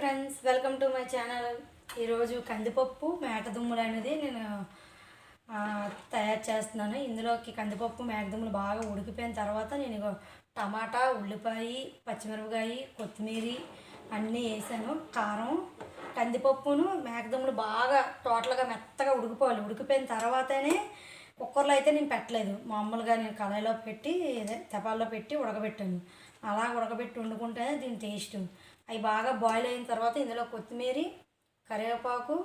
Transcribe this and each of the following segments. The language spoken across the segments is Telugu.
Friends, welcome to my channel. ఈరోజు కందిపప్పు మేకదుమ్ములు అనేది నేను తయారు చేస్తున్నాను. ఇందులోకి కందిపప్పు మేకదుమ్ములు బాగా ఉడికిపోయిన తర్వాత నేను టమాటా, ఉల్లిపాయ, పచ్చిమిరపకాయ, కొత్తిమీర అన్నీ వేసాను. కారం, కందిపప్పును మేకదుమ్ములు బాగా టోటల్గా మెత్తగా ఉడికిపోవాలి. ఉడికిపోయిన తర్వాతనే కుక్కర్లో అయితే నేను పెట్టలేదు, మామూలుగా నేను కళాయిలో పెట్టి తెపాల్లో పెట్టి ఉడకబెట్టాను. అలా ఉడకబెట్టి వండుకుంటేనే దీని టేస్ట్. అవి బాగా బాయిల్ అయిన తర్వాత ఇందులో కొత్తిమీర, కరివేపాకు,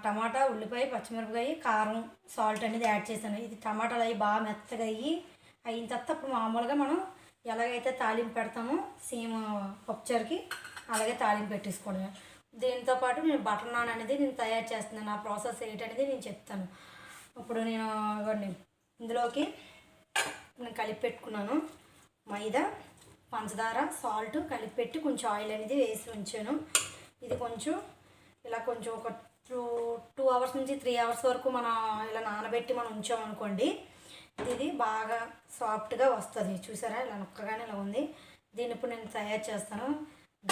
టమాటా, ఉల్లిపాయ, పచ్చిమిరపకాయ, కారం, సాల్ట్ అనేది యాడ్ చేశాను. ఇది టమాటాలు అవి బాగా మెత్తగా అయిన తర్వాత అప్పుడు మామూలుగా మనం ఎలాగైతే తాలింపు పెడతామో సేమ్ పప్పుచారుకి అలాగే తాలింపు పెట్టేసుకోవడమే. దీంతో పాటు నేను బటర్ నాన్ అనేది నేను తయారు చేస్తున్నాను. ఆ ప్రాసెస్ ఏంటనేది నేను చెప్తాను. ఇప్పుడు నేను ఇందులోకి నేను కలిపి పెట్టుకున్నాను మైదా, పంచదార, సాల్ట్ కలిపి పెట్టి కొంచెం ఆయిల్ అనేది వేసి ఉంచాను. ఇది కొంచెం ఇలా కొంచెం ఒక 2 అవర్స్ నుంచి 3 అవర్స్ వరకు మనం ఇలా నానబెట్టి మనం ఉంచామనుకోండి, ఇది బాగా సాఫ్ట్గా వస్తుంది. చూసారా, ఇలా నొక్కగానే ఇలా ఉంది. దీన్ని ఇప్పుడు నేను తయారు చేస్తాను.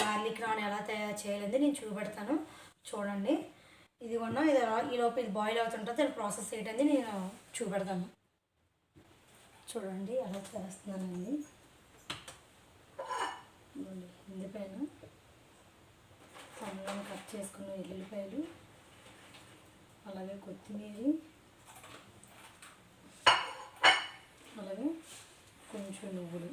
గార్లిక్ నాన్ ఎలా తయారు చేయాలి నేను చూపెడతాను, చూడండి. ఇది ఈలోపు ఇది బాయిల్ అవుతుంటుంది. దాని ప్రాసెస్ ఏంటంటే నేను చూపెడతాను. చూడండి ఎలా చేస్తున్నానండి. ఉల్లిపాయలు సన్నగా కట్ చేసుకున్న ఎల్లుల్లిపాయలు, అలాగే కొత్తిమీర, అలాగే కొంచెం నువ్వులు,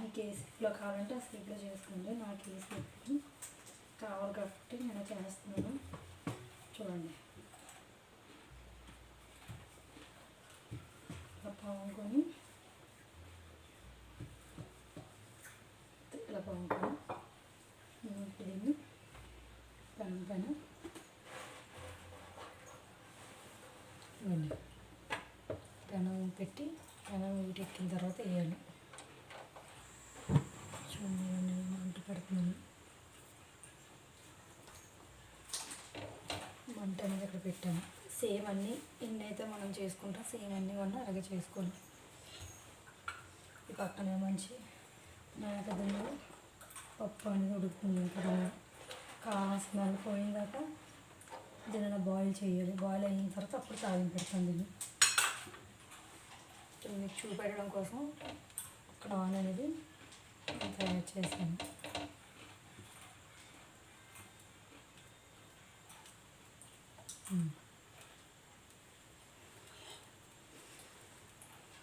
మీకు ఏ స్లిప్లో కావాలంటే ఆ స్లిప్లో చేసుకోండి. నాకు ఏ స్లిప్ కావాలి కాబట్టి నేను చేస్తున్నాను. చూడండి, ఇలా పాముకొని దీన్ని పెనం పైన పెనం పెట్టి పెనం వీటెక్కిన తర్వాత వేయాలి. చూడండి, మంట పెడుతున్నాను. మంట అనేది అక్కడ పెట్టాను. సేమ్ అన్నీ ఎన్నైతే మనం చేసుకుంటాం సేమ్ అన్నీ కూడా అలాగే చేసుకోవాలి. ఈ పక్కనే మంచి మేకదుమ్ములు పప్పు అనేది ఉడుకుతుంది కదా, స్మెల్ పోయిన దాకా దీనిలో బాయిల్ చేయాలి. బాయిల్ అయిన తర్వాత అప్పుడు తాలింపు పెడతాను. దీన్ని మీకు చూపెట్టడం కోసం నాన్ అనేది తయారు చేశాను.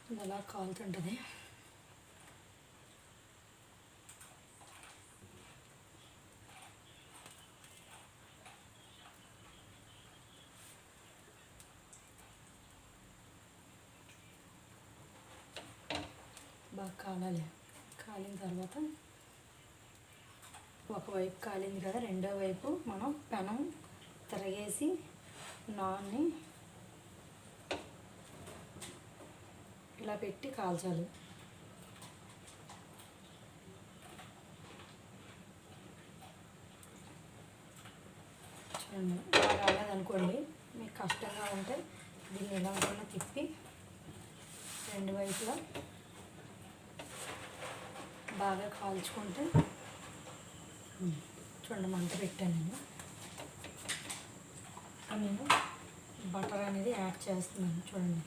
ఇది అలా కాలుతుంటుంది. బాగా కాలాలి. కాలిన తర్వాత ఒకవైపు కాలింది కదా, రెండో వైపు మనం పెనం తిరగేసి నాన్ని ఇలా పెట్టి కాల్చాలి. చూడండి, ఇలా కాలేదనుకోండి, మీకు కష్టంగా ఉంటే దీన్ని ఎలా ఉంటుందో తిప్పి రెండు వైపులా బాగా కాల్చుకుంటే, చూడండి మంట పెట్టాను నేను బటర్ అనేది యాడ్ చేస్తున్నాను. చూడండి,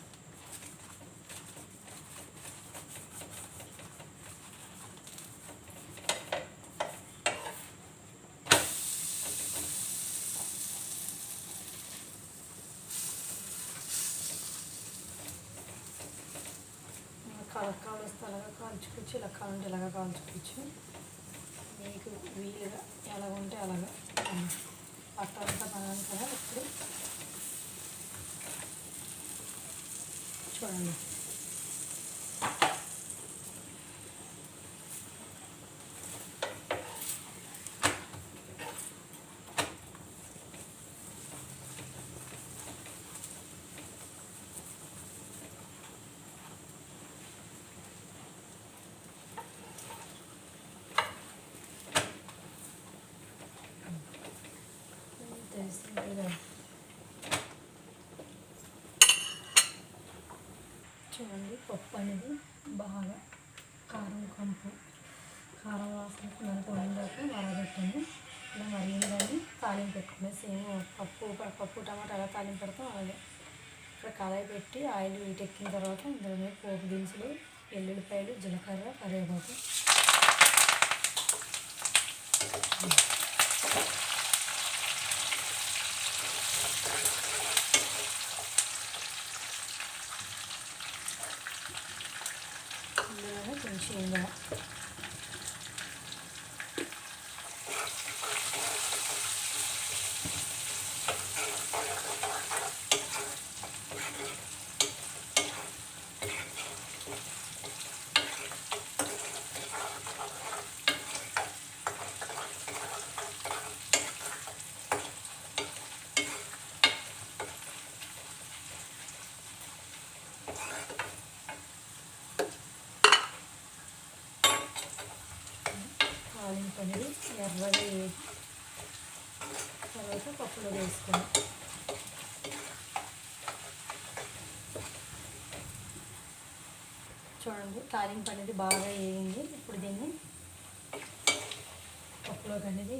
కాలుస్తే అలాగా కాల్చుకోవచ్చు, ఇలా కావాలంటే ఇలాగా కాల్చుకోవచ్చు. మీకు వీలుగా ఎలా ఉంటే అలాగా పట్టాలంతా పడాలి కదా. ఇప్పుడు చూడండి, సింపుల్గా. చూడండి పప్పు అనేది బాగా కారం కారం వాసన మనకు వండాక మరగబెట్టాను. ఇలా మరిగిందని తాలింపు పెట్టుకున్నాను. సేమ్ పప్పు టమాటా ఎలా తాలింపు పెడతాం అలాగే. ఇక్కడ కళాయి పెట్టి ఆయిల్ వీటెక్కిన తర్వాత ఇందులో పోపు దినుసులు, ఎల్లుల్లిపాయలు, జీలకర్ర, కరివేపాకు, ఇందులోనే కొంచెం ఇంగువ, తాలింపు అనేది ఎర్రగా వేసి తర్వాత పప్పులో వేసుకుని చూడండి. తాలింపు అనేది బాగా వేయింది. ఇప్పుడు దీన్ని పప్పులోకి అనేది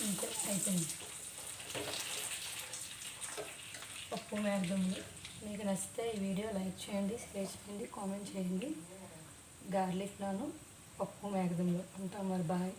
ఇంతే అయిపోయింది పప్పు మేకదుంపలు. మీకు నచ్చితే ఈ వీడియో లైక్ చేయండి, షేర్ చేయండి, కామెంట్ చేయండి. గార్లిక్ నాను పప్పు మేకదుంపలు. ఉంటాం మరి, బాయ్.